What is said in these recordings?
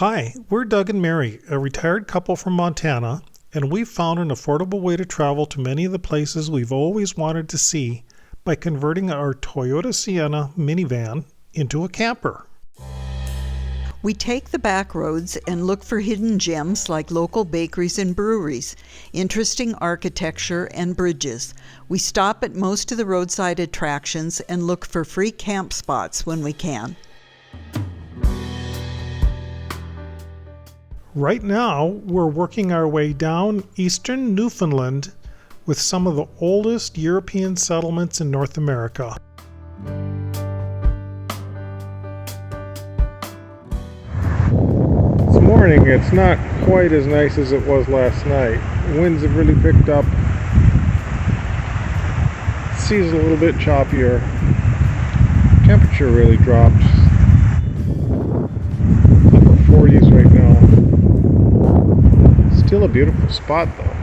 Hi, we're Doug and Mary, a retired couple from Montana, and we've found an affordable way to travel to many of the places we've always wanted to see by converting our Toyota Sienna minivan into a camper. We take the back roads and look for hidden gems like local bakeries and breweries, interesting architecture, and bridges. We stop at most of the roadside attractions and look for free camp spots when we can. Right now, we're working our way down eastern Newfoundland with some of the oldest European settlements in North America. This morning, it's not quite as nice as it was last night. Winds have really picked up. Sea's a little bit choppier. Temperature really dropped. Upper 40s right now. Still a beautiful spot though.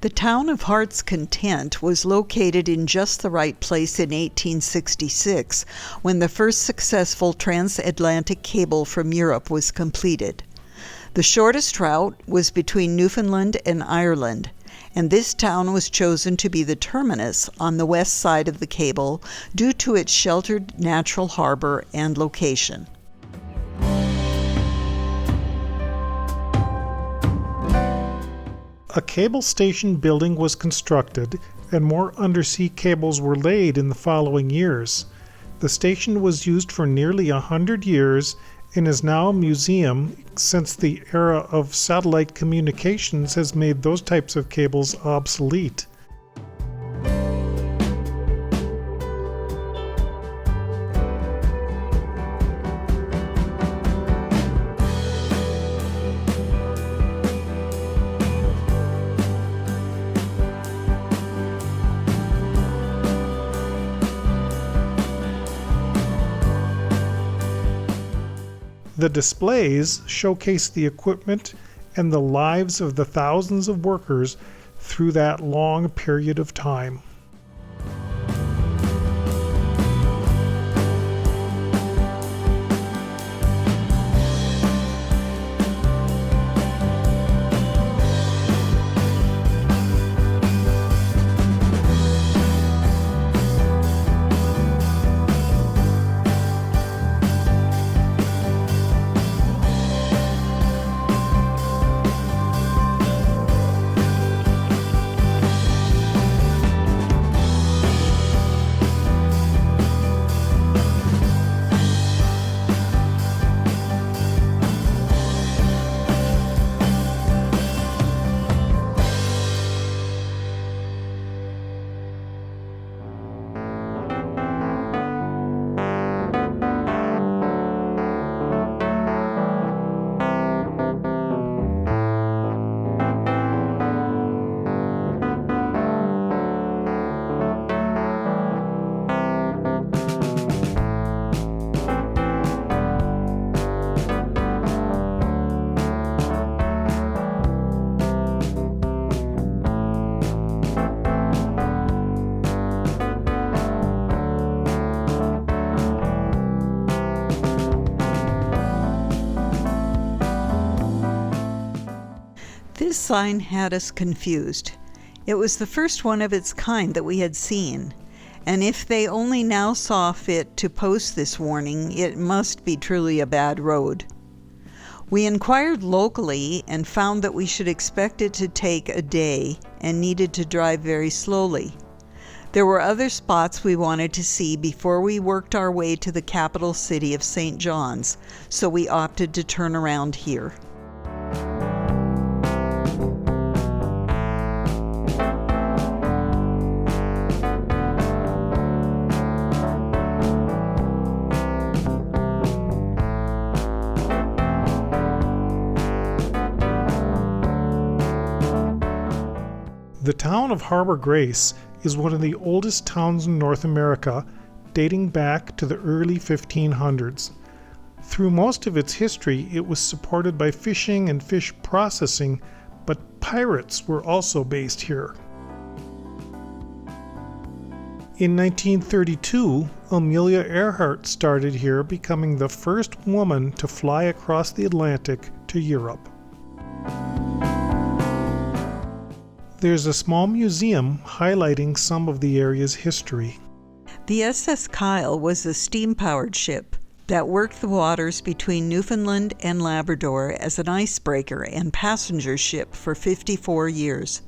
The town of Heart's Content was located in just the right place in 1866 when the first successful transatlantic cable from Europe was completed. The shortest route was between Newfoundland and Ireland, and this town was chosen to be the terminus on the west side of the cable due to its sheltered natural harbor and location. A cable station building was constructed and more undersea cables were laid in the following years. The station was used for nearly 100 years and is now a museum since the era of satellite communications has made those types of cables obsolete. The displays showcase the equipment and the lives of the thousands of workers through that long period of time. This sign had us confused. It was the first one of its kind that we had seen, And if they only now saw fit to post this warning, it must be truly a bad road. We inquired locally and found that we should expect it to take a day and needed to drive very slowly. There were other spots we wanted to see before we worked our way to the capital city of St. John's, so we opted to turn around here. The town of Harbor Grace is one of the oldest towns in North America, dating back to the early 1500s. Through most of its history, it was supported by fishing and fish processing, but pirates were also based here. In 1932, Amelia Earhart started here, becoming the first woman to fly across the Atlantic to Europe. There's a small museum highlighting some of the area's history. The SS Kyle was a steam-powered ship that worked the waters between Newfoundland and Labrador as an icebreaker and passenger ship for 54 years.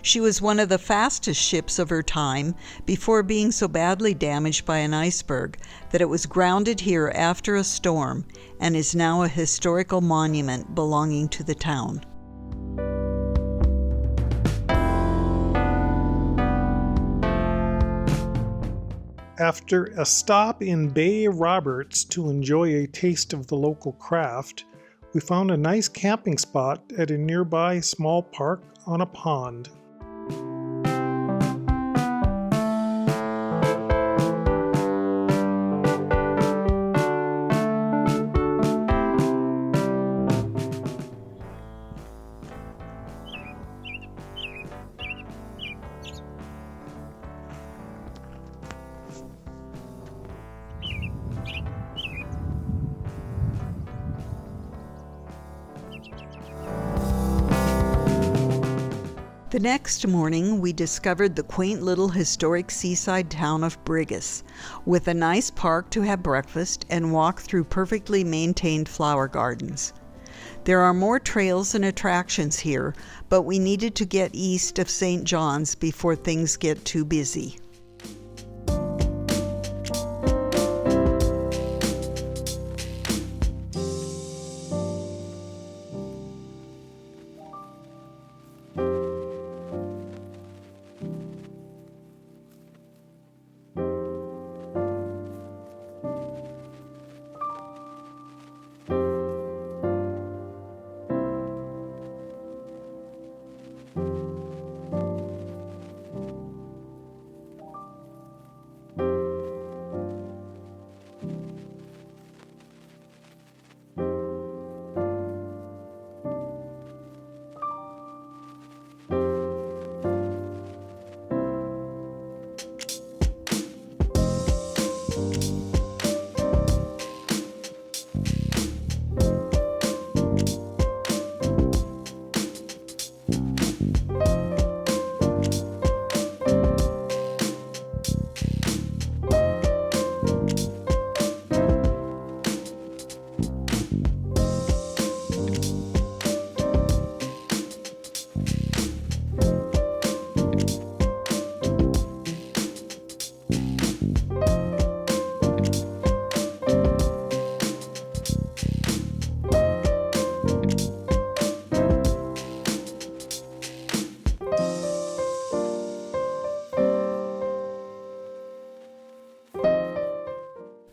She was one of the fastest ships of her time before being so badly damaged by an iceberg that it was grounded here after a storm and is now a historical monument belonging to the town. After a stop in Bay Roberts to enjoy a taste of the local craft, we found a nice camping spot at a nearby small park on a pond. The next morning, we discovered the quaint little historic seaside town of Brigus, with a nice park to have breakfast and walk through perfectly maintained flower gardens. There are more trails and attractions here, but we needed to get east of St. John's before things get too busy.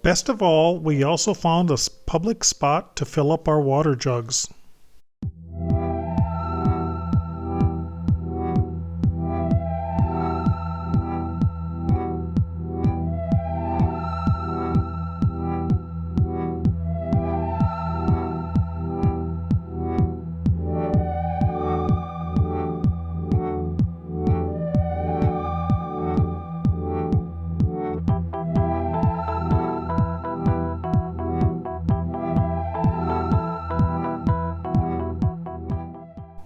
Best of all, we also found a public spot to fill up our water jugs.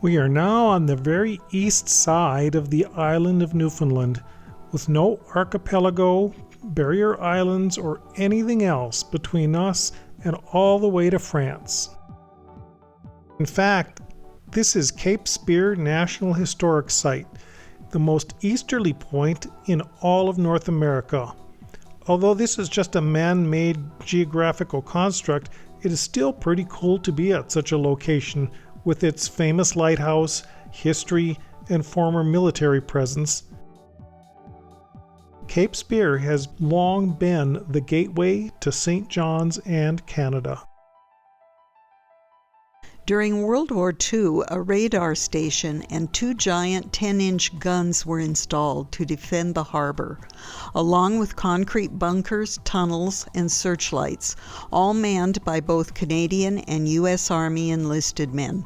We are now on the very east side of the island of Newfoundland, with no archipelago, barrier islands, or anything else between us and all the way to France. In fact, this is Cape Spear National Historic Site, the most easterly point in all of North America. Although this is just a man-made geographical construct, it is still pretty cool to be at such a location with its famous lighthouse, history, and former military presence. Cape Spear has long been the gateway to St. John's and Canada. During World War II, a radar station and 2 giant 10-inch guns were installed to defend the harbor, along with concrete bunkers, tunnels, and searchlights, all manned by both Canadian and U.S. Army enlisted men.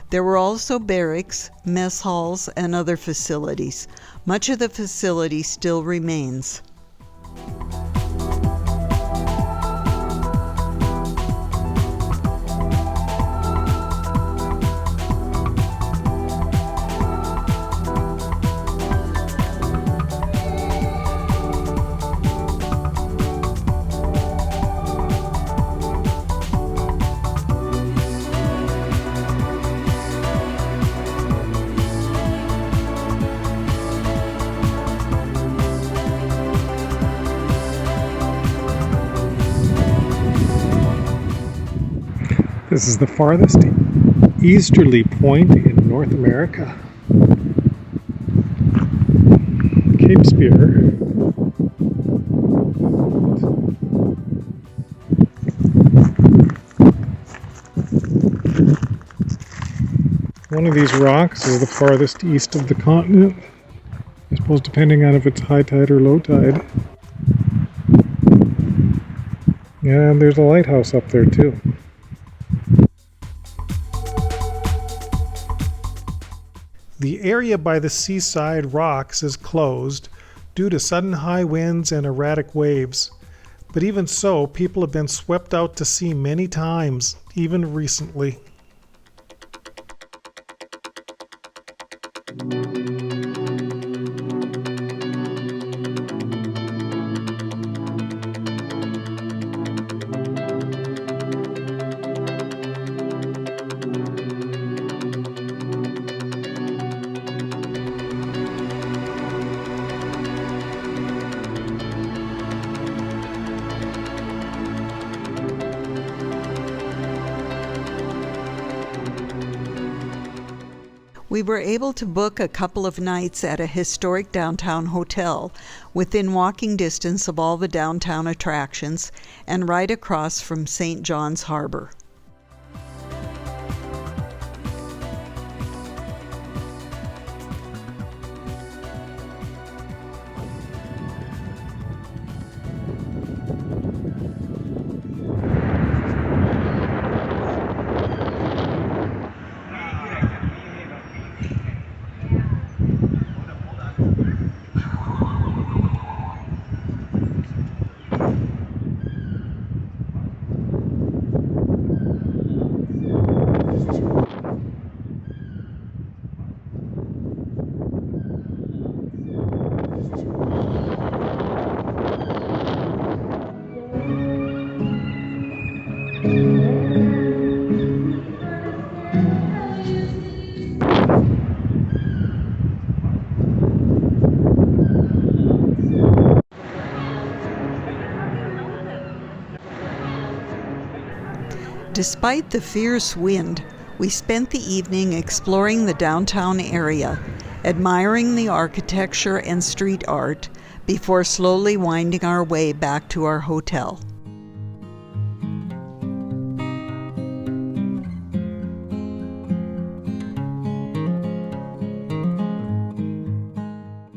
There were also barracks, mess halls, and other facilities. Much of the facility still remains. This is the farthest easterly point in North America. Cape Spear. One of these rocks is the farthest east of the continent. I suppose depending on if it's high tide or low tide. And there's a lighthouse up there too. The area by the seaside rocks is closed due to sudden high winds and erratic waves. But even so, people have been swept out to sea many times, even recently. We were able to book a couple of nights at a historic downtown hotel within walking distance of all the downtown attractions and right across from St. John's Harbor. Despite the fierce wind, we spent the evening exploring the downtown area, admiring the architecture and street art, before slowly winding our way back to our hotel.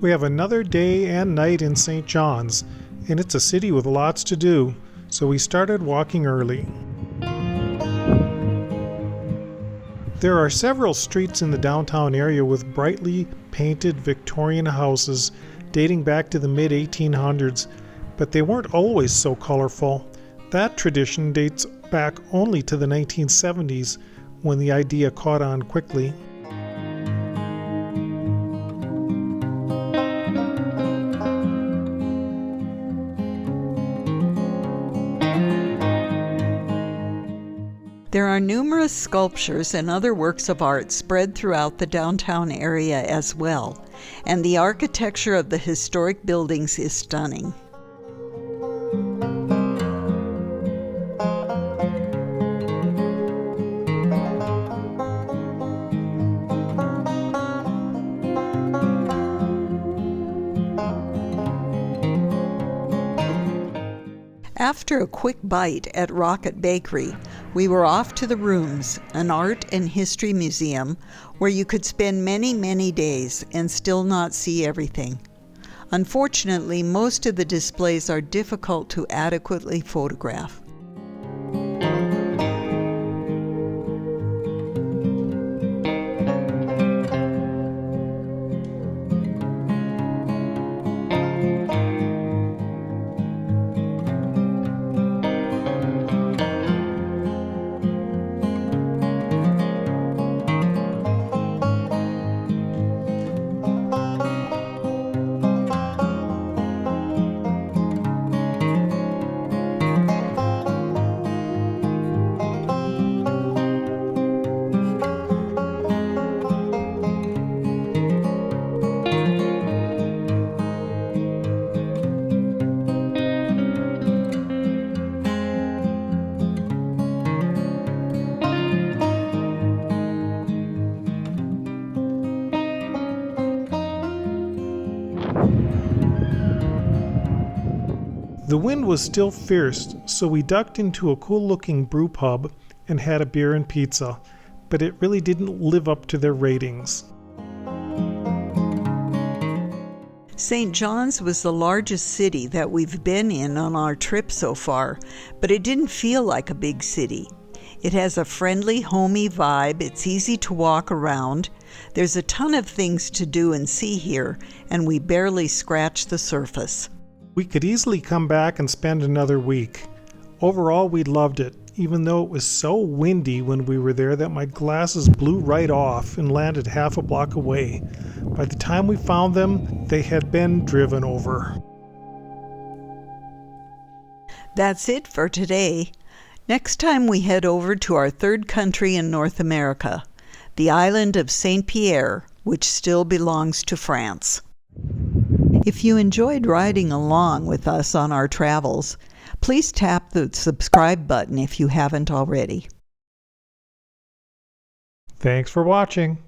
We have another day and night in St. John's, and it's a city with lots to do, so we started walking early. There are several streets in the downtown area with brightly painted Victorian houses dating back to the mid-1800s, but they weren't always so colorful. That tradition dates back only to the 1970s, when the idea caught on quickly. There are numerous sculptures and other works of art spread throughout the downtown area as well, and the architecture of the historic buildings is stunning. After a quick bite at Rocket Bakery, we were off to the Rooms, an art and history museum where you could spend many, many days and still not see everything. Unfortunately, most of the displays are difficult to adequately photograph. The wind was still fierce, so we ducked into a cool-looking brew pub and had a beer and pizza, but it really didn't live up to their ratings. St. John's was the largest city that we've been in on our trip so far, but it didn't feel like a big city. It has a friendly, homey vibe, it's easy to walk around, there's a ton of things to do and see here, and we barely scratched the surface. We could easily come back and spend another week. Overall, we loved it, even though it was so windy when we were there that my glasses blew right off and landed half a block away. By the time we found them, they had been driven over. That's it for today. Next time we head over to our third country in North America, the island of Saint Pierre, which still belongs to France. If you enjoyed riding along with us on our travels, please tap the subscribe button if you haven't already. Thanks for watching.